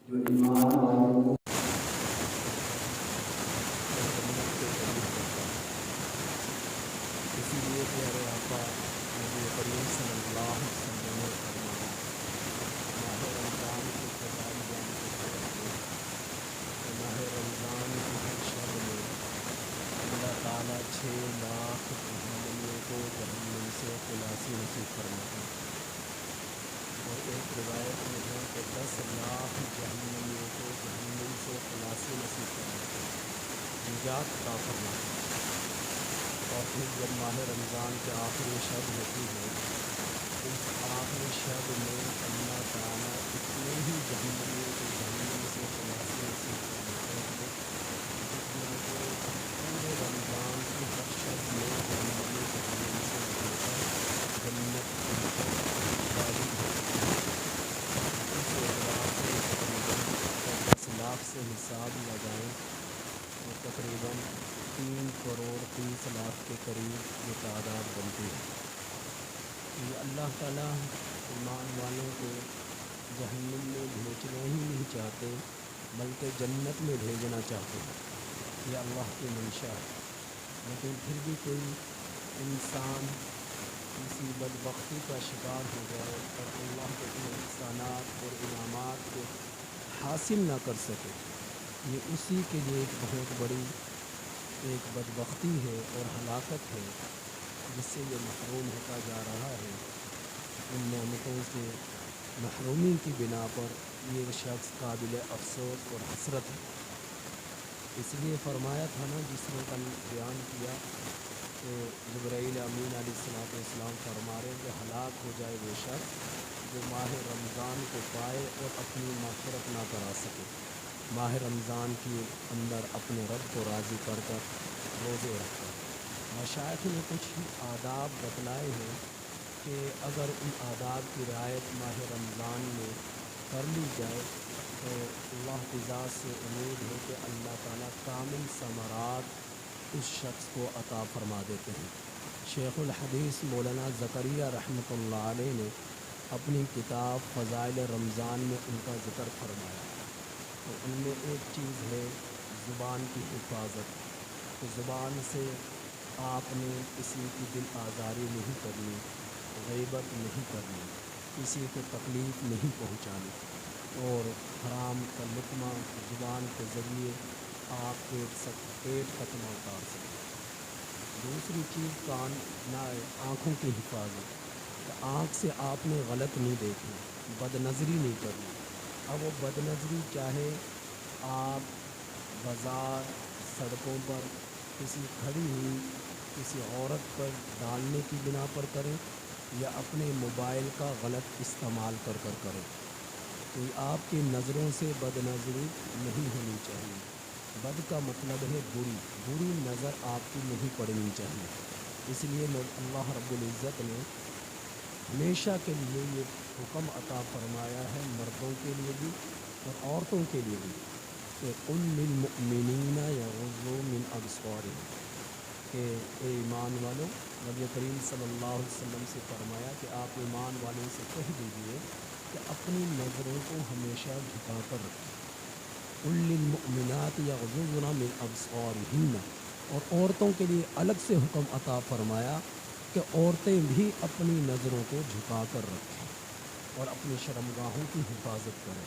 جو ایمان والوں جنت کے قریب کرتا ہے۔ اسی لیے پیارے آقا نبی کریم صلی اللہ علیہ وسلم نے فرمایا، ماہ رمضان کے فضائل بیان کرتے ہوئے کہ ماہ رمضان کی ہر شب میں اللہ تعالیٰ 6 لاکھ جہنمیوں کو جہنم سے خلاصی نصیب فرماتے ہیں، اور ایک روایت میں ہے کہ 10 لاکھ جہنمیوں کو جہنم سے خلاصی نصیب فرماتے ہیں، نجات عطا فرماتے ہیں۔ اور پھر جب ماہ رمضان کے آخری شب ہوتی ہے، اس آخری شب میں اللہ تعالیٰ اتنے ہی جہنمیوں کو جہنم سے خلاصی نصیب فرماتے ہیں جتنا کہ پورے رمضان کی ہر شب میں جہنمی جہنم سے دھو کر جنت ان پر واجب ہو چکی ہوتی ہے۔ تو اس اعتبار سے یہ تقریباً اگر 10 لاکھ سے حساب لگائیں تو تقریباً 3 کروڑ 30 لاکھ کے قریب یہ تعداد بنتی ہے۔ تو یہ اللہ تعالیٰ ایمان والوں کو جہنم میں بھیجنا ہی نہیں چاہتے بلکہ جنت میں بھیجنا چاہتے ہیں، یہ اللہ کی منشا ہے۔ لیکن پھر بھی کوئی انسان کسی بدبختی کا شکار ہو جائے اور اللہ کے ان احسانات اور انعامات کو حاصل نہ کر سکے، یہ اسی کے لیے ایک بہت بڑی ایک بدبختی ہے اور ہلاکت ہے، جس سے یہ محروم ہوتا جا رہا ہے۔ ان نعمتوں سے محرومی کی بنا پر یہ شخص قابل افسوس اور حسرت ہے۔ اس لیے فرمایا تھا نا، جس طرح کل بیان کیا کہ جبرائیل امین علیہ الصلوۃ والسلام فرما رہے ہیں کہ ہلاک ہو جائے وہ شخص جو ماہ رمضان کو پائے اور اپنی مغفرت نہ کرا سکے، ماہ رمضان کے اندر اپنے رب کو راضی کر کر روزے رکھے۔ مشائخ نے کچھ آداب بتلائے ہیں کہ اگر ان آداب کی رعایت ماہ رمضان میں کر لی جائے تو اللہ کی ذات سے امید ہے کہ اللہ تعالیٰ کامل ثمرات اس شخص کو عطا فرما دیتے ہیں۔ شیخ الحدیث مولانا زکریا رحمۃ اللہ علیہ نے اپنی کتاب فضائل رمضان میں ان کا ذکر فرمایا، تو ان میں ایک چیز ہے زبان کی حفاظت، کہ زبان سے آپ نے کسی کی دل آزاری نہیں کرنی، غیبت نہیں کرنی، کسی کو تکلیف نہیں پہنچانی، اور حرام کا لقمہ زبان کے ذریعے آپ پیٹ تک نہ اتار سکیں۔ دوسری چیز کان نہ آنکھوں کی حفاظت، کہ آنکھ سے آپ نے غلط نہیں دیکھنا، بد نظری نہیں کرنی۔ اب وہ بد نظری چاہے آپ بازار سڑکوں پر کسی کھڑی ہوئی کسی عورت پر ڈالنے کی بنا پر کریں یا اپنے موبائل کا غلط استعمال کر کر کریں، تو یہ آپ کی نظروں سے بد نظری نہیں ہونی چاہیے۔ بد کا مطلب ہے بری نظر آپ کی نہیں پڑنی چاہیے۔ اس لیے اللہ رب العزت نے ہمیشہ کے لیے یہ حکم عطا فرمایا ہے، مردوں کے لیے بھی اور عورتوں کے لیے بھی، کہ قل للمؤمنین یغضوا من ابصارہم، کہ اے ایمان والو، نبی کریم صلی اللہ علیہ وسلم سے فرمایا کہ آپ ایمان والوں سے کہہ دیجئے کہ اپنی نظروں کو ہمیشہ جھکا کر رکھیں۔ قل للمؤمنات یغضضن من ابصارہن، اور عورتوں کے لیے الگ سے حکم عطا فرمایا کہ عورتیں بھی اپنی نظروں کو جھکا کر رکھیں اور اپنی شرمگاہوں کی حفاظت کریں۔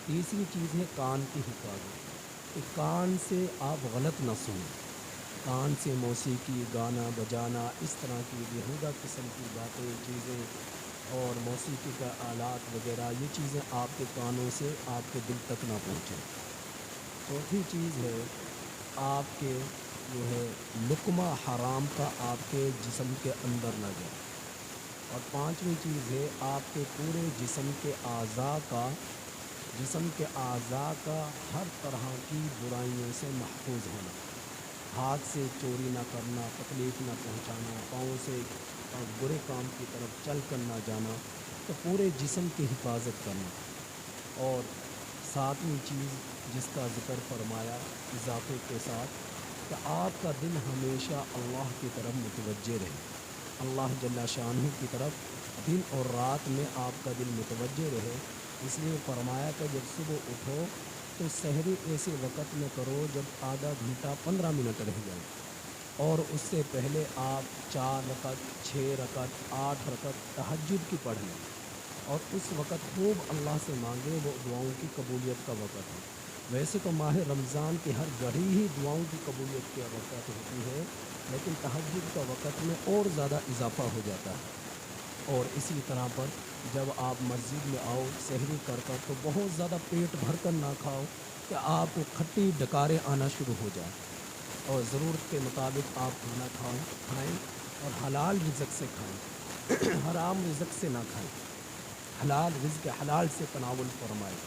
تیسری چیز ہے کان کی حفاظت، کہ کان سے آپ غلط نہ سنیں، کان سے موسیقی، گانا بجانا، اس طرح کی بیہودہ قسم کی باتیں، چیزیں اور موسیقی کا آلات وغیرہ، یہ چیزیں آپ کے کانوں سے آپ کے دل تک نہ پہنچیں۔ چوتھی چیز ہے آپ کے جو ہے لقمہ حرام کا آپ کے جسم کے اندر نہ جائے۔ اور پانچویں چیز ہے آپ کے پورے جسم کے اعضاء کا ہر طرح کی برائیوں سے محفوظ ہونا، ہاتھ سے چوری نہ کرنا، تکلیف نہ پہنچانا، پاؤں سے برے کام کی طرف چل کر نہ جانا، تو پورے جسم کی حفاظت کرنا۔ اور ساتویں چیز جس کا ذکر فرمایا اضافے کے ساتھ، کہ آپ کا دل ہمیشہ اللہ کی طرف متوجہ رہے، اللہ جل شانہ کی طرف دن اور رات میں آپ کا دل متوجہ رہے، اس لیے فرمایا کہ جب صبح اٹھو تو سحری ایسے وقت میں کرو جب آدھا گھنٹہ 15 منٹ رہ جائے، اور اس سے پہلے آپ 4 رکعت 6 رکعت 8 رکعت تہجد کی پڑھ لیں، اور اس وقت خوب اللہ سے مانگے، وہ دعاؤں کی قبولیت کا وقت ہے۔ ویسے تو ماہ رمضان کی ہر گھڑی ہی دعاؤں کی قبولیت کا وقت ہوتی ہے، لیکن تہجد کا وقت میں اور زیادہ اضافہ ہو جاتا ہے۔ اور اسی طرح پر جب آپ مسجد میں آؤ سحری کر تو بہت زیادہ پیٹ بھر کر نہ کھاؤ کہ آپ کو کھٹی ڈکاریں آنا شروع ہو جائیں، اور ضرورت کے مطابق آپ کھانا کھائیں اور حلال رزق سے کھائیں، حرام رزق سے نہ کھائیں، حلال رزق حلال سے تناول فرمائیں۔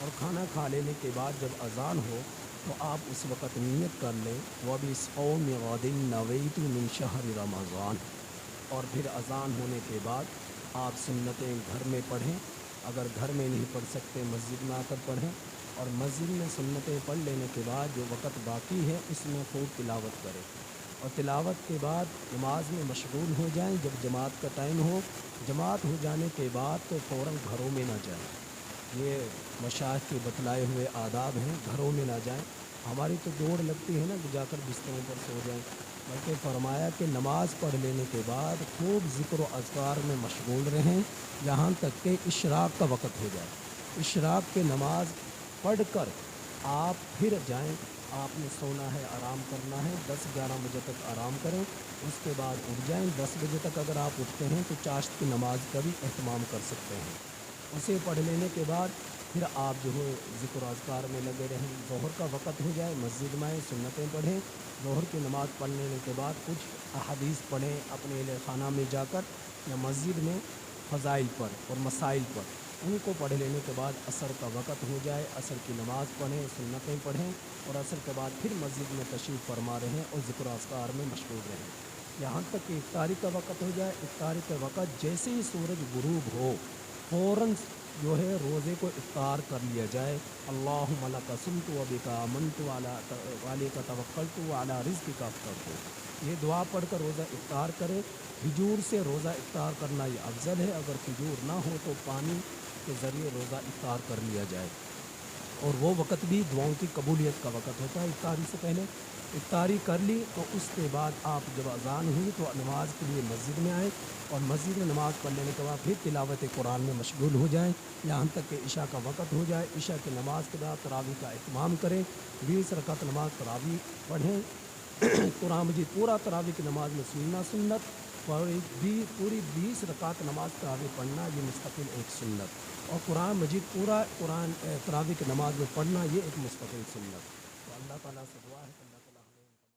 اور کھانا کھا لینے کے بعد جب اذان ہو تو آپ اس وقت نیت کر لیں، وَبِصَوْمِ غَدٍ نَوَيْتُ مِنْ شَهْرِ رمضان، اور پھر اذان ہونے کے بعد آپ سنتیں گھر میں پڑھیں، اگر گھر میں نہیں پڑھ سکتے مسجد میں آ کر پڑھیں، اور مسجد میں سنتیں پڑھ لینے کے بعد جو وقت باقی ہے اس میں خوب تلاوت کریں، اور تلاوت کے بعد نماز میں مشغول ہو جائیں۔ جب جماعت کا ٹائم ہو، جماعت ہو جانے کے بعد تو فوراً گھروں میں نہ جائیں، یہ مشائخ کے بتلائے ہوئے آداب ہیں، گھروں میں نہ جائیں۔ ہماری تو دوڑ لگتی ہے نا کہ جا کر بستروں پر سو جائیں، بلکہ فرمایا کہ نماز پڑھ لینے کے بعد خوب ذکر و اذکار میں مشغول رہیں یہاں تک کہ اشراق کا وقت ہو جائے۔ اشراق کے نماز پڑھ کر آپ پھر جائیں، آپ نے سونا ہے، آرام کرنا ہے، 10-11 بجے تک آرام کریں، اس کے بعد اٹھ جائیں۔ 10 بجے تک اگر آپ اٹھتے ہیں تو چاشت کی نماز کا بھی اہتمام کر سکتے ہیں۔ اسے پڑھ لینے کے بعد پھر آپ جو ہے ذکر و اذکار میں لگے رہیں۔ ظہر کا وقت ہو جائے، مسجد میں آئیں، سنتیں پڑھیں، ظہر کی نماز پڑھ لینے کے بعد کچھ احادیث پڑھیں اپنے اہل خانہ میں جا کر یا مسجد میں، فضائل پر اور مسائل پر، ان کو پڑھ لینے کے بعد عصر کا وقت ہو جائے، عصر کی نماز پڑھیں، سنتیں پڑھیں، اور عصر کے بعد پھر مسجد میں تشریف فرما رہیں اور ذکر و اذکار میں مشغول رہیں یہاں تک کہ افطاری کا وقت ہو جائے۔ افطاری کا وقت جیسے ہی سورج غروب ہو فوراً جو ہے روزے کو افطار کر لیا جائے۔ اللہم لک صمت و بک آمنت وعلیک توکلت وعلی رزقک افطرت، یہ دعا پڑھ کر روزہ افطار کرے۔ کھجور سے روزہ افطار کرنا یہ افضل ہے، اگر کھجور نہ ہو تو پانی کے ذریعے روزہ افطار کر لیا جائے، اور وہ وقت بھی دعاؤں کی قبولیت کا وقت ہوتا ہے۔ افطاری سے پہلے افطاری کر لی تو اس کے بعد آپ جب اذان ہوئی تو نماز کے لیے مسجد میں آئیں، اور مسجد میں نماز پڑھ لینے کے بعد پھر تلاوت قرآن میں مشغول ہو جائیں یہاں تک کہ عشاء کا وقت ہو جائے۔ عشاء کی نماز کے بعد تراویح کا اہتمام کریں، 20 رکعت نماز تراویح پڑھیں، قرآن مجید پورا تراویح کی نماز میں سننا سنت، پوری 20 رکعت نماز تراویح پڑھنا یہ مستقل ایک سنت، اور قرآن مجید پورا قرآن تراویح کی نماز میں پڑھنا یہ ایک مستقل سنت۔ تو اللہ تعالیٰ سے دعا ہے کہ اللہ